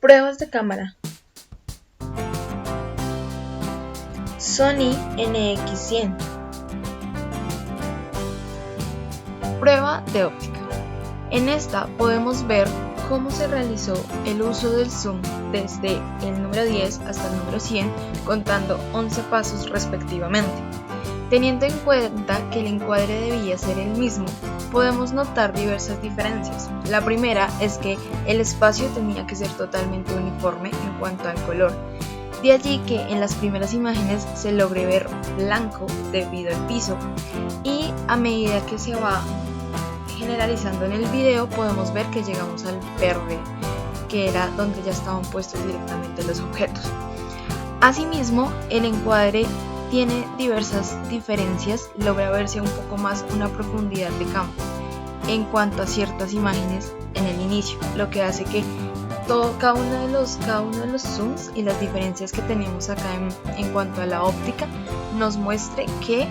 Pruebas de cámara. Sony NX100. Prueba de óptica. En esta podemos ver cómo se realizó el uso del zoom desde el número 10 hasta el número 100, contando 11 pasos respectivamente. Teniendo en cuenta que el encuadre debía ser el mismo, podemos notar diversas diferencias. La primera es que el espacio tenía que ser totalmente uniforme en cuanto al color. De allí que en las primeras imágenes se logre ver blanco debido al piso, y a medida que se va generalizando en el video podemos ver que llegamos al verde, que era donde ya estaban puestos directamente los objetos. Asimismo, el encuadre tiene diversas diferencias, logra verse un poco más una profundidad de campo en cuanto a ciertas imágenes en el inicio, lo que hace que cada uno de los zooms y las diferencias que tenemos acá en cuanto a la óptica nos muestre que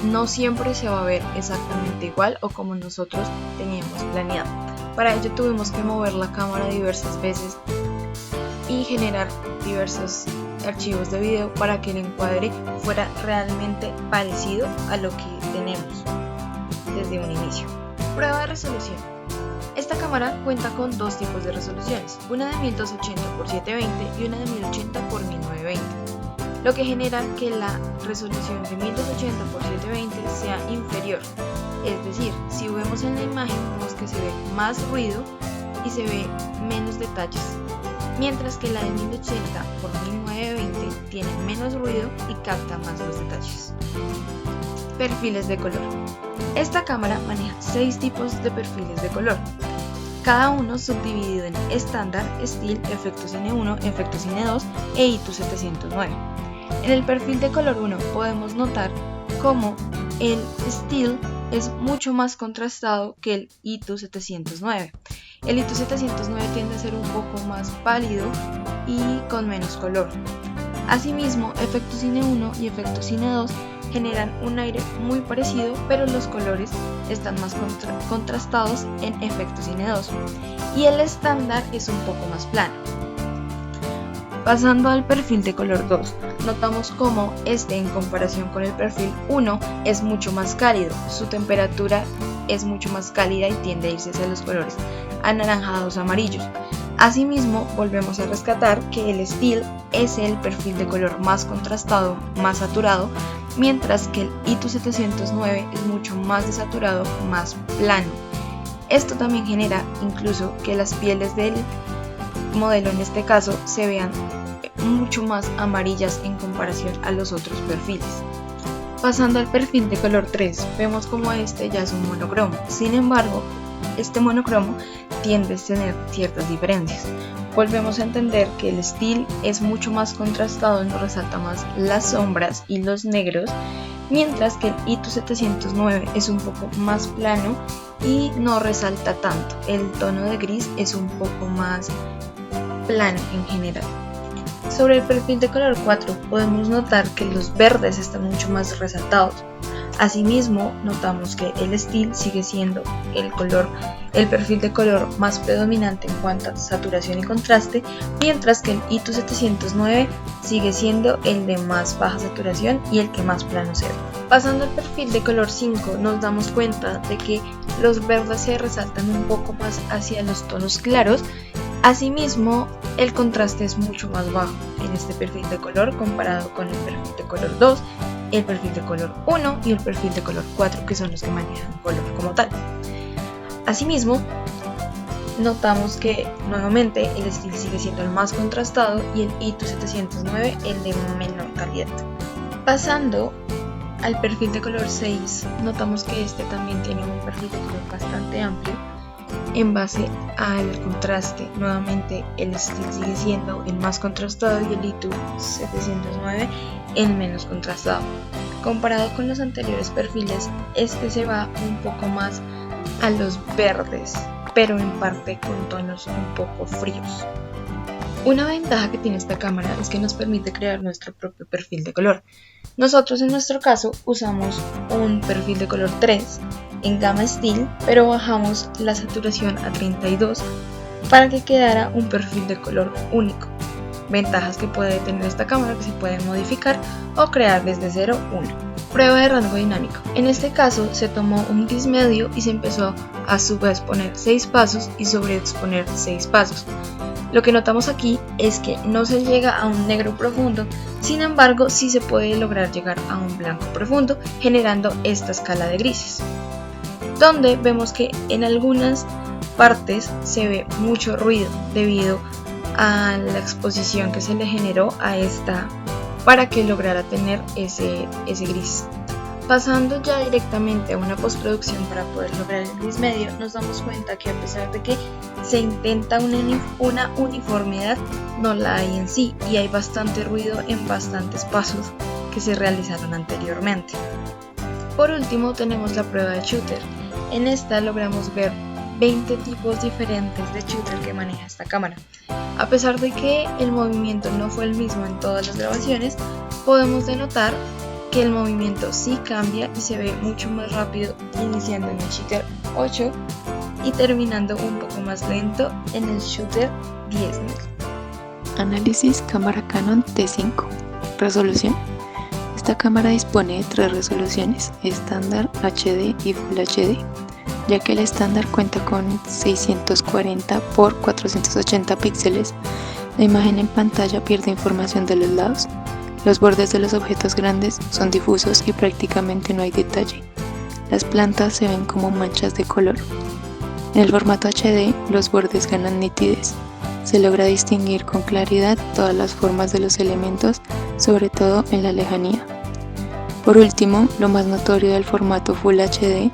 no siempre se va a ver exactamente igual o como nosotros teníamos planeado. Para ello tuvimos que mover la cámara diversas veces y generar diversos archivos de video para que el encuadre fuera realmente parecido a lo que tenemos desde un inicio. Prueba de resolución. Esta cámara cuenta con dos tipos de resoluciones, una de 1280x720 y una de 1080x1920, lo que genera que la resolución de 1280x720 sea inferior. Es decir, si vemos en la imagen vemos que se ve más ruido y se ve menos detalles, mientras que la de 1080x1920 tiene menos ruido y capta más los detalles. Perfiles de color. Esta cámara maneja 6 tipos de perfiles de color, cada uno subdividido en estándar, Still, efecto Cine 1, efecto Cine 2 e ITU 709. En el perfil de color 1 podemos notar cómo el Still es mucho más contrastado que el ITU 709. El ITU 709 tiende a ser un poco más pálido y con menos color. Asimismo, efecto Cine 1 y efecto Cine 2 generan un aire muy parecido, pero los colores están más contrastados en efecto Cine 2 y el estándar es un poco más plano. Pasando al perfil de color 2, notamos cómo este en comparación con el perfil 1 es mucho más cálido, su temperatura es mucho más cálida y tiende a irse hacia los colores anaranjados amarillos. Asimismo, volvemos a rescatar que el Still es el perfil de color más contrastado, más saturado, mientras que el ITU 709 es mucho más desaturado, más plano. Esto también genera incluso que las pieles del modelo en este caso se vean mucho más amarillas en comparación a los otros perfiles. Pasando al perfil de color 3, vemos como este ya es un monocromo. Sin embargo, este monocromo tiende a tener ciertas diferencias. Volvemos a entender que el Still es mucho más contrastado, nos resalta más las sombras y los negros, mientras que el ITU 709 es un poco más plano y no resalta tanto. El tono de gris es un poco más plano en general. Sobre el perfil de color 4 podemos notar que los verdes están mucho más resaltados. Asimismo, notamos que el Still sigue siendo el perfil de color más predominante en cuanto a saturación y contraste, mientras que el ITU 709 sigue siendo el de más baja saturación y el que más plano se ve. Pasando al perfil de color 5, nos damos cuenta de que los verdes se resaltan un poco más hacia los tonos claros. Asimismo, el contraste es mucho más bajo en este perfil de color comparado con el perfil de color 2, el perfil de color 1 y el perfil de color 4, que son los que manejan color como tal. Asimismo, notamos que nuevamente el Still sigue siendo el más contrastado y el ITU 709 el de menor calidad. Pasando al perfil de color 6, notamos que este también tiene un perfil de color bastante amplio en base al contraste. Nuevamente el Still sigue siendo el más contrastado y el ITU 709 el menos contrastado. Comparado con los anteriores perfiles, este se va un poco más a los verdes, pero en parte con tonos un poco fríos. Una ventaja que tiene esta cámara es que nos permite crear nuestro propio perfil de color. Nosotros en nuestro caso usamos un perfil de color 3 en gama Still, pero bajamos la saturación a 32 para que quedara un perfil de color único. Ventajas que puede tener esta cámara que se pueden modificar o crear desde cero una. Prueba de rango dinámico. En este caso se tomó un gris medio y se empezó a subexponer 6 pasos y sobreexponer 6 pasos. Lo que notamos aquí es que no se llega a un negro profundo, sin embargo sí se puede lograr llegar a un blanco profundo generando esta escala de grises, donde vemos que en algunas partes se ve mucho ruido debido a la exposición que se le generó a esta para que lograra tener ese gris. Pasando ya directamente a una postproducción para poder lograr el gris medio, nos damos cuenta que a pesar de que se intenta una uniformidad, no la hay en sí y hay bastante ruido en bastantes pasos que se realizaron anteriormente. Por último tenemos la prueba de shooter. En esta logramos ver 20 tipos diferentes de shooter que maneja esta cámara. A pesar de que el movimiento no fue el mismo en todas las grabaciones, podemos denotar que el movimiento sí cambia y se ve mucho más rápido iniciando en el shooter 8 y terminando un poco más lento en el shooter 10.000. Análisis cámara Canon T5. Resolución. Esta cámara dispone de 3 resoluciones, estándar, HD y Full HD, ya que el estándar cuenta con 640 x 480 píxeles. La imagen en pantalla pierde información de los lados. Los bordes de los objetos grandes son difusos y prácticamente no hay detalle. Las plantas se ven como manchas de color. En el formato HD, los bordes ganan nitidez. Se logra distinguir con claridad todas las formas de los elementos, sobre todo en la lejanía. Por último, lo más notorio del formato Full HD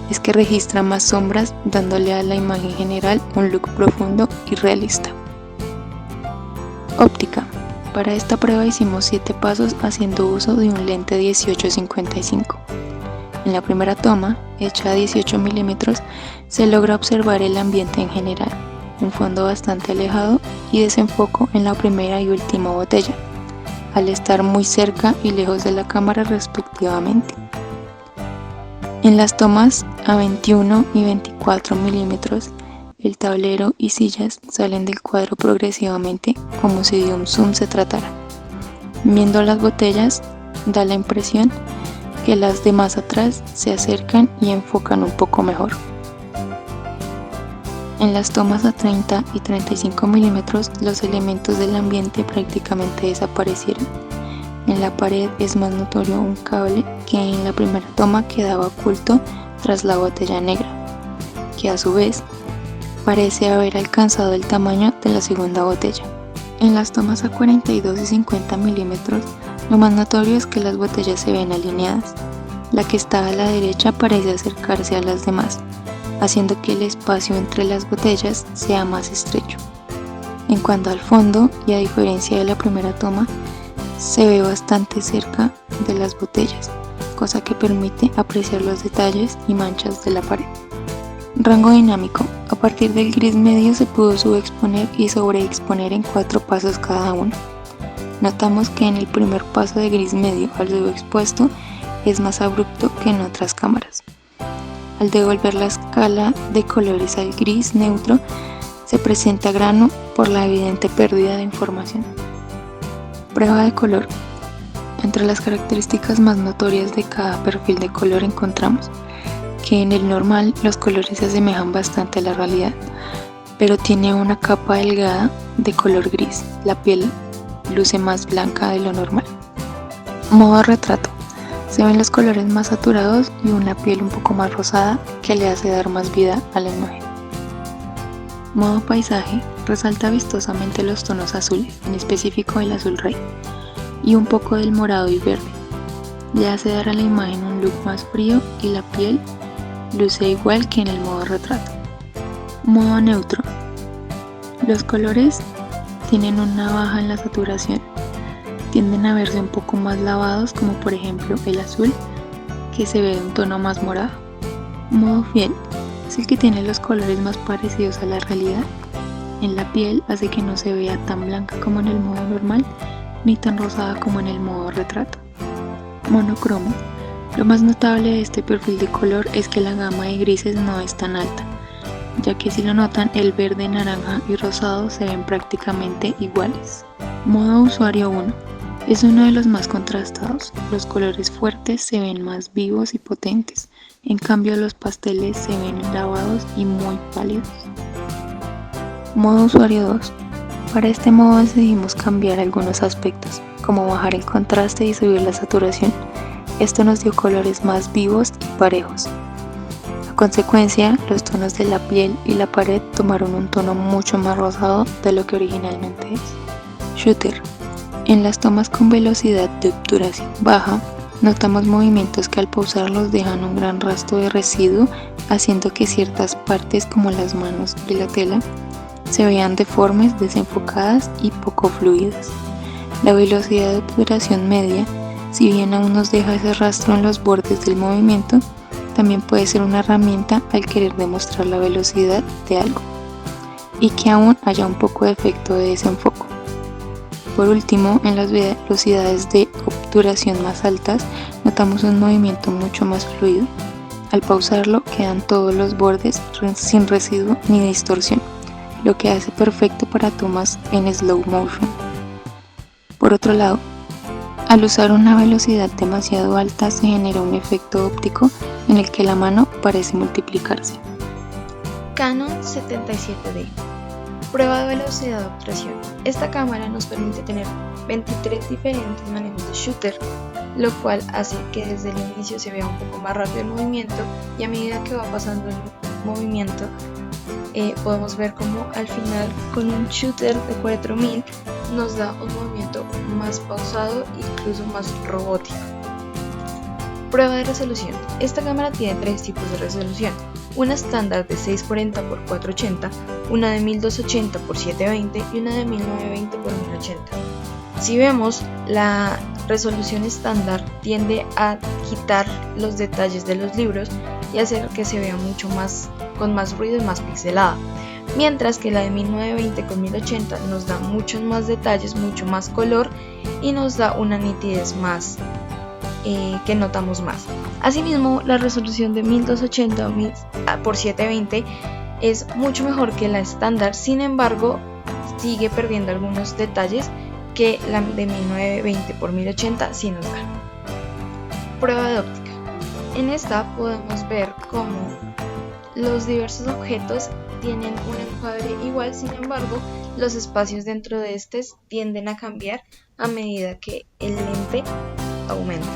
es que registra más sombras, dándole a la imagen general un look profundo y realista. Óptica. Para esta prueba hicimos 7 pasos haciendo uso de un lente 18-55. En la primera toma, hecha a 18 mm, se logra observar el ambiente en general, un fondo bastante alejado y desenfoco en la primera y última botella, al estar muy cerca y lejos de la cámara respectivamente. En las tomas a 21 y 24 mm, el tablero y sillas salen del cuadro progresivamente como si de un zoom se tratara. Viendo las botellas, da la impresión que las de más atrás se acercan y enfocan un poco mejor. En las tomas a 30 y 35 mm, los elementos del ambiente prácticamente desaparecieron. En la pared es más notorio un cable que en la primera toma quedaba oculto tras la botella negra, que a su vez parece haber alcanzado el tamaño de la segunda botella. En las tomas a 42 y 50 mm, lo más notorio es que las botellas se ven alineadas. La que está a la derecha parece acercarse a las demás, haciendo que el espacio entre las botellas sea más estrecho. En cuanto al fondo, y a diferencia de la primera toma, se ve bastante cerca de las botellas, cosa que permite apreciar los detalles y manchas de la pared. Rango dinámico. A partir del gris medio se pudo subexponer y sobreexponer en 4 pasos cada uno. Notamos que en el primer paso de gris medio al subexpuesto es más abrupto que en otras cámaras. Al devolver la escala de colores al gris neutro, se presenta grano por la evidente pérdida de información. Prueba de color. Entre las características más notorias de cada perfil de color encontramos que en el normal los colores se asemejan bastante a la realidad, pero tiene una capa delgada de color gris. La piel luce más blanca de lo normal. Modo retrato. Se ven los colores más saturados y una piel un poco más rosada que le hace dar más vida a la imagen. Modo paisaje. Resalta vistosamente los tonos azules, en específico el azul rey, y un poco del morado y verde. Le hace dar a la imagen un look más frío y la piel luce igual que en el modo retrato. Modo neutro. Los colores tienen una baja en la saturación. Tienden a verse un poco más lavados, como por ejemplo el azul, que se ve de un tono más morado. Modo fiel. Es el que tiene los colores más parecidos a la realidad. En la piel hace que no se vea tan blanca como en el modo normal, ni tan rosada como en el modo retrato. Monocromo. Lo más notable de este perfil de color es que la gama de grises no es tan alta. ya que si lo notan el verde, naranja y rosado se ven prácticamente iguales. Modo usuario 1. Es uno de los más contrastados, los colores fuertes se ven más vivos y potentes, en cambio los pasteles se ven lavados y muy pálidos. Modo usuario 2. Para este modo decidimos cambiar algunos aspectos, como bajar el contraste y subir la saturación. Esto nos dio colores más vivos y parejos. A consecuencia, los tonos de la piel y la pared tomaron un tono mucho más rosado de lo que originalmente es. Shooter. En las tomas con velocidad de obturación baja, notamos movimientos que al pausarlos dejan un gran rastro de residuo, haciendo que ciertas partes como las manos y la tela se vean deformes, desenfocadas y poco fluidas. La velocidad de obturación media, si bien aún nos deja ese rastro en los bordes del movimiento, también puede ser una herramienta al querer demostrar la velocidad de algo y que aún haya un poco de efecto de desenfoco. Por último, en las velocidades de obturación más altas, notamos un movimiento mucho más fluido. Al pausarlo, quedan todos los bordes sin residuo ni distorsión, lo que hace perfecto para tomas en slow motion. Por otro lado, al usar una velocidad demasiado alta se genera un efecto óptico en el que la mano parece multiplicarse. Canon 77D. Prueba de velocidad de obturación. Esta cámara nos permite tener 23 diferentes manejos de shooter, lo cual hace que desde el inicio se vea un poco más rápido el movimiento y a medida que va pasando el movimiento podemos ver como al final con un shooter de 4000 nos da un movimiento más pausado e incluso más robótico. Prueba de resolución. Esta cámara tiene tres tipos de resolución, una estándar de 640x480, una de 1280x720 y una de 1920x1080. Si vemos, la resolución estándar tiende a quitar los detalles de los libros y hacer que se vea mucho más con más ruido y más pixelada, mientras que la de 1920x1080 nos da muchos más detalles, mucho más color y nos da una nitidez más que notamos más. Asimismo, la resolución de 1280x720 es mucho mejor que la estándar, sin embargo sigue perdiendo algunos detalles que la de 1920x1080 sí nos da. Prueba de óptica. En esta podemos ver cómo los diversos objetos tienen un encuadre igual, sin embargo los espacios dentro de estos tienden a cambiar a medida que el lente aumenta,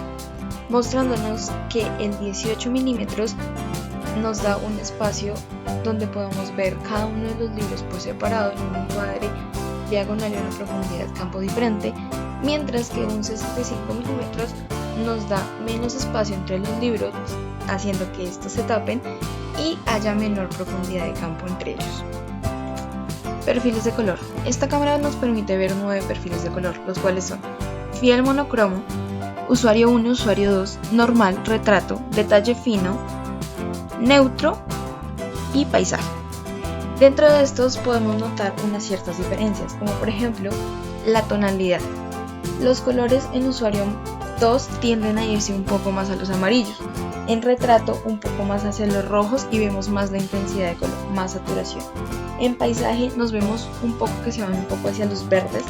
mostrándonos que el 18 milímetros nos da un espacio donde podemos ver cada uno de los libros por separado en un encuadre diagonal y una profundidad campo diferente, mientras que un 65 milímetros nos da menos espacio entre los libros, haciendo que estos se tapen y haya menor profundidad de campo entre ellos. Perfiles de color. Esta cámara nos permite ver 9 perfiles de color, los cuales son fiel monocromo, usuario 1, usuario 2, normal, retrato, detalle fino, neutro y paisaje. Dentro de estos podemos notar unas ciertas diferencias, como por ejemplo la tonalidad. Los colores en usuario 2 tienden a irse un poco más a los amarillos, en retrato un poco más hacia los rojos y vemos más la intensidad de color, más saturación. En paisaje nos vemos un poco que se van un poco hacia los verdes,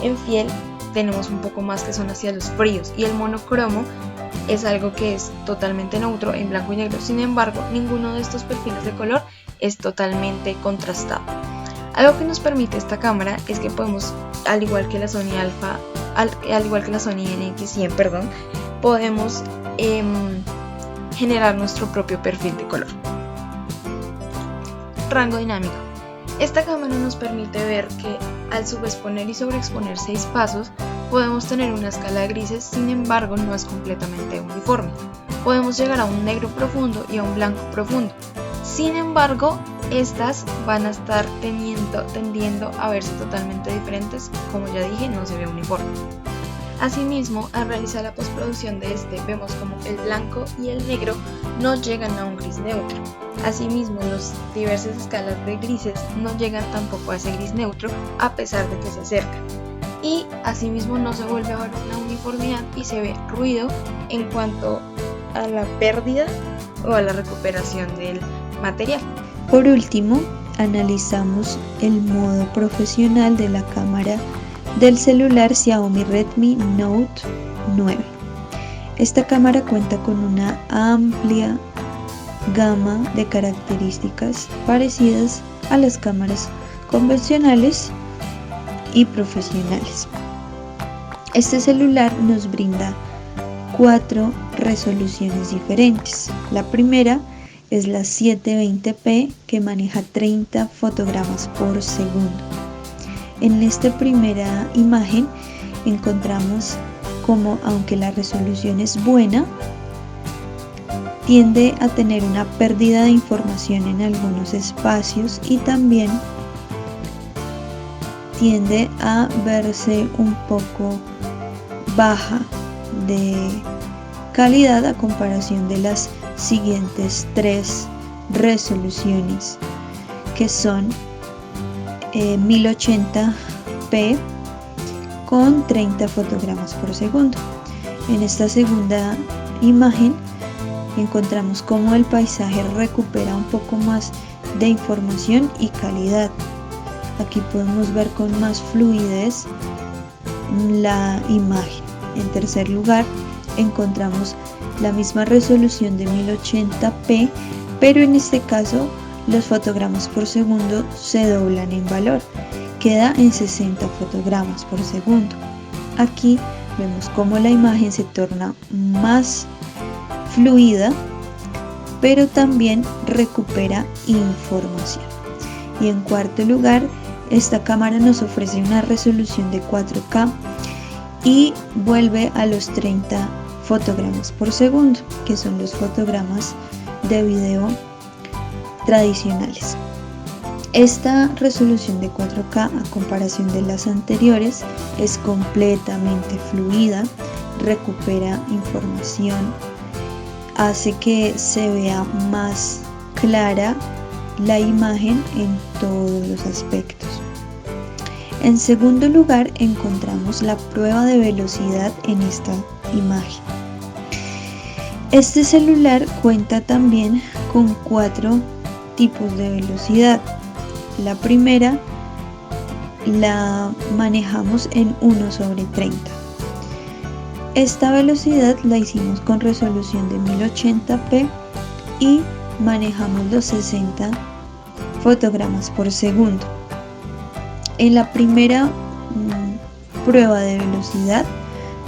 en fiel tenemos un poco más que son hacia los fríos y el monocromo es algo que es totalmente neutro en blanco y negro. Sin embargo, ninguno de estos perfiles de color es totalmente contrastado. Algo que nos permite esta cámara es que podemos, al igual que la Sony NX100, podemos generar nuestro propio perfil de color. Rango dinámico. Esta cámara nos permite ver que al subexponer y sobreexponer 6 pasos podemos tener una escala de grises, sin embargo no es completamente uniforme. Podemos llegar a un negro profundo y a un blanco profundo. Sin embargo, estas van a estar tendiendo a verse totalmente diferentes, como ya dije, no se ve uniforme. Asimismo, al realizar la postproducción de vemos como el blanco y el negro no llegan a un gris neutro. Asimismo, las diversas escalas de grises no llegan tampoco a ese gris neutro, a pesar de que se acercan. Y asimismo no se vuelve a ver una uniformidad y se ve ruido en cuanto a la pérdida o a la recuperación del material. Por último, analizamos el modo profesional de la cámara del celular Xiaomi Redmi Note 9. Esta cámara cuenta con una amplia gama de características parecidas a las cámaras convencionales y profesionales. Este celular nos brinda 4 resoluciones diferentes. La primera es la 720p, que maneja 30 fotogramas por segundo. En esta primera imagen encontramos como, aunque la resolución es buena, tiende a tener una pérdida de información en algunos espacios y también tiende a verse un poco baja de calidad a comparación de las siguientes 3 resoluciones, que son 1080p con 30 fotogramas por segundo. En esta segunda imagen encontramos cómo el paisaje recupera un poco más de información y calidad. Aquí podemos ver con más fluidez la imagen. En tercer lugar, encontramos la misma resolución de 1080p, pero en este caso los fotogramas por segundo se doblan en valor. Queda en 60 fotogramas por segundo. Aquí vemos cómo la imagen se torna más fluida, pero también recupera información. Y en cuarto lugar, esta cámara nos ofrece una resolución de 4K y vuelve a los 30 fotogramas por segundo, que son los fotogramas de video tradicionales. Esta resolución de 4K, a comparación de las anteriores, es completamente fluida, recupera información, hace que se vea más clara la imagen en todos los aspectos. En segundo lugar, encontramos la prueba de velocidad en esta imagen. Este celular cuenta también con 4 tipos de velocidad. La primera la manejamos en 1/30. Esta velocidad la hicimos con resolución de 1080p y manejamos los 60 fotogramas por segundo. En la primera prueba de velocidad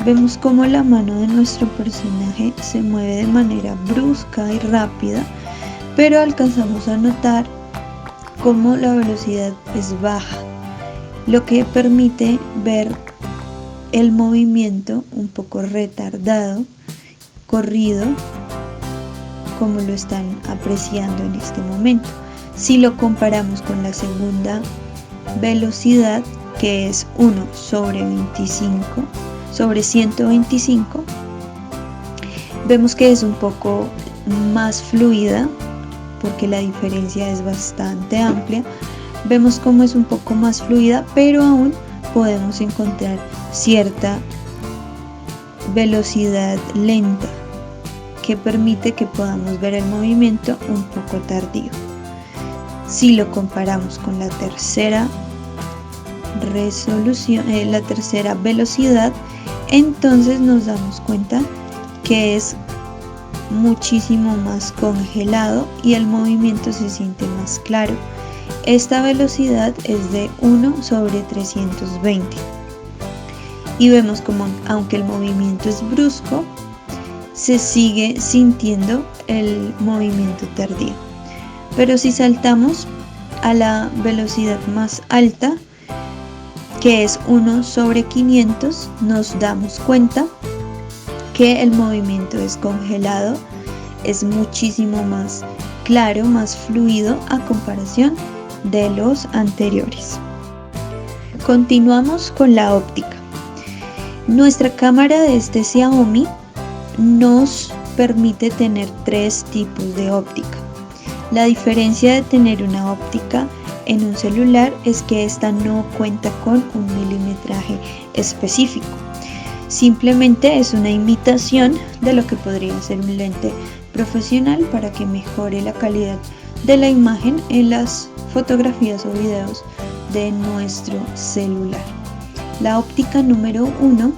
vemos cómo la mano de nuestro personaje se mueve de manera brusca y rápida, pero alcanzamos a notar cómo la velocidad es baja, lo que permite ver el movimiento un poco retardado, corrido, como lo están apreciando en este momento. Si lo comparamos con la segunda velocidad, que es 1/125, vemos que es un poco más fluida porque la diferencia es bastante amplia. Vemos cómo es un poco más fluida, pero aún podemos encontrar cierta velocidad lenta que permite que podamos ver el movimiento un poco tardío. Si lo comparamos con la tercera la tercera velocidad, entonces nos damos cuenta que es muchísimo más congelado y el movimiento se siente más claro. Esta velocidad es de 1/320 y vemos como, aunque el movimiento es brusco, se sigue sintiendo el movimiento tardío. Pero si saltamos a la velocidad más alta, que es 1/500, nos damos cuenta que el movimiento es congelado, es muchísimo más claro, más fluido a comparación de los anteriores. Continuamos con la óptica. Nuestra cámara de este Xiaomi nos permite tener 3 tipos de óptica. La diferencia de tener una óptica en un celular es que esta no cuenta con un milimetraje específico. Simplemente es una imitación de lo que podría ser un lente profesional para que mejore la calidad de la imagen en las fotografías o videos de nuestro celular. La óptica número 1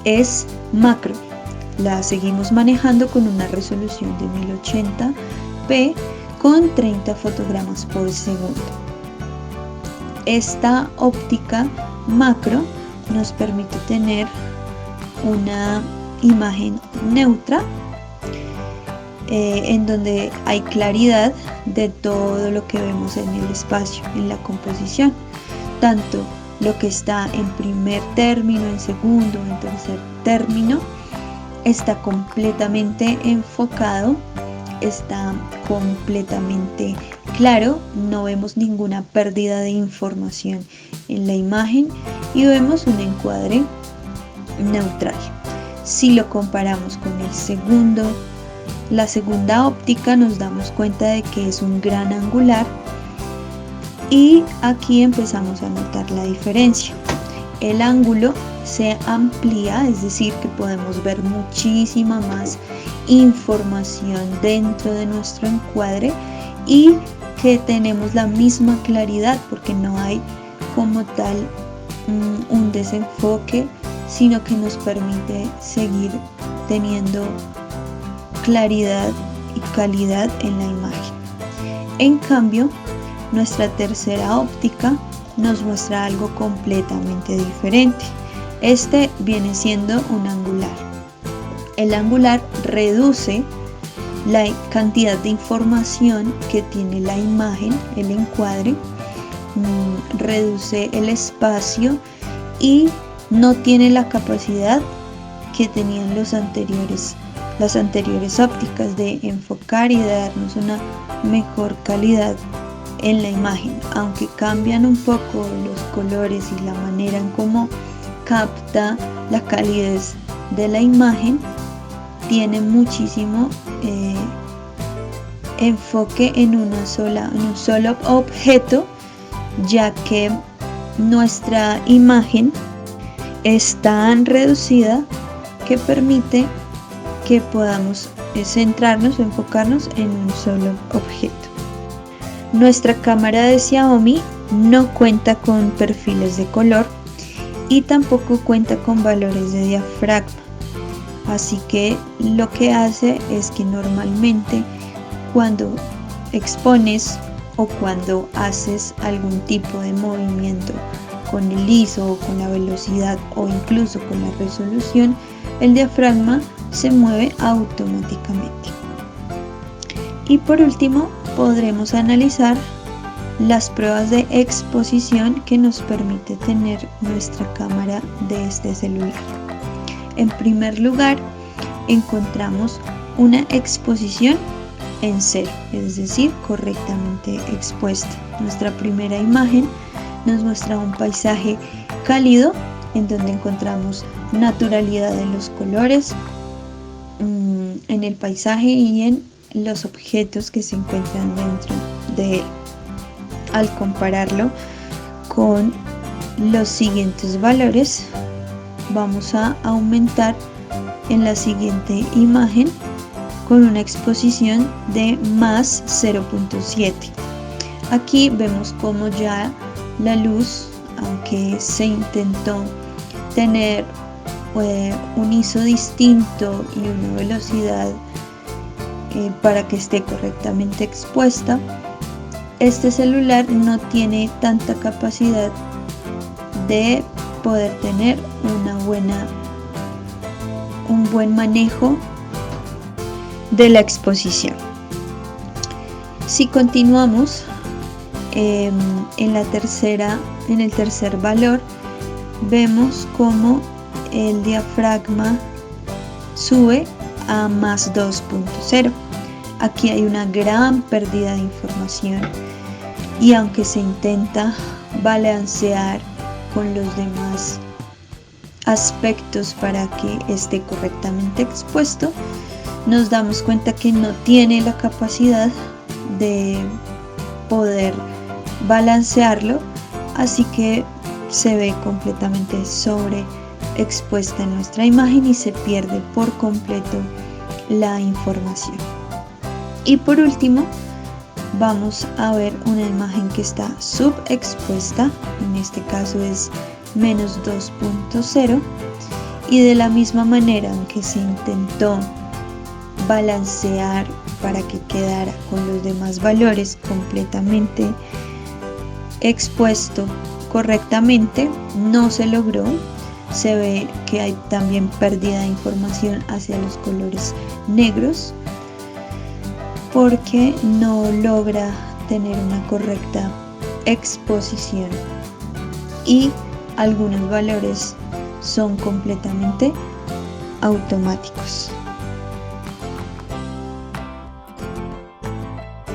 es macro. La seguimos manejando con una resolución de 1080p con 30 fotogramas por segundo. Esta óptica macro nos permite tener una imagen neutra en donde hay claridad de todo lo que vemos en el espacio, en la composición, tanto lo que está en primer término, en segundo, en tercer término, está completamente enfocado, está completamente claro, no vemos ninguna pérdida de información en la imagen y vemos un encuadre neutral. Si lo comparamos con la segunda óptica, nos damos cuenta de que es un gran angular y aquí empezamos a notar la diferencia. El ángulo se amplía, es decir, que podemos ver muchísima más información dentro de nuestro encuadre y que tenemos la misma claridad porque no hay como tal un desenfoque, sino que nos permite seguir teniendo claridad y calidad en la imagen. En cambio, nuestra tercera óptica nos muestra algo completamente diferente. Este viene siendo un angular. El angular reduce la cantidad de información que tiene la imagen, el encuadre, reduce el espacio y no tiene la capacidad que tenían las anteriores ópticas de enfocar y de darnos una mejor calidad en la imagen. Aunque cambian un poco los colores y la manera en cómo capta la calidez de la imagen, tiene muchísimo enfoque en un solo objeto, ya que nuestra imagen es tan reducida que permite que podamos centrarnos o enfocarnos en un solo objeto. Nuestra cámara de Xiaomi no cuenta con perfiles de color y tampoco cuenta con valores de diafragma, así que lo que hace es que normalmente cuando expones o cuando haces algún tipo de movimiento con el ISO o con la velocidad o incluso con la resolución, el diafragma se mueve automáticamente. Y por último, podremos analizar las pruebas de exposición que nos permite tener nuestra cámara de este celular. En primer lugar, encontramos una exposición en cero, es decir, correctamente expuesta. Nuestra primera imagen nos muestra un paisaje cálido en donde encontramos naturalidad en los colores, en el paisaje y en los objetos que se encuentran dentro de él. Al compararlo con los siguientes valores, vamos a aumentar en la siguiente imagen con una exposición de más 0.7. Aquí vemos como ya la luz, aunque se intentó tener un ISO distinto y una velocidad para que esté correctamente expuesta, este celular no tiene tanta capacidad de poder tener un buen manejo de la exposición. Si continuamos en el tercer valor, vemos como el diafragma sube a más 2.0. Aquí hay una gran pérdida de información y aunque se intenta balancear con los demás aspectos para que esté correctamente expuesto, nos damos cuenta que no tiene la capacidad de poder balancearlo, así que se ve completamente sobreexpuesta en nuestra imagen y se pierde por completo la información. Y por último, vamos a ver una imagen que está subexpuesta, en este caso es menos 2.0, y de la misma manera, aunque se intentó balancear para que quedara con los demás valores completamente expuesto correctamente, no se logró. Se ve que hay también pérdida de información hacia los colores negros porque no logra tener una correcta exposición y algunos valores son completamente automáticos.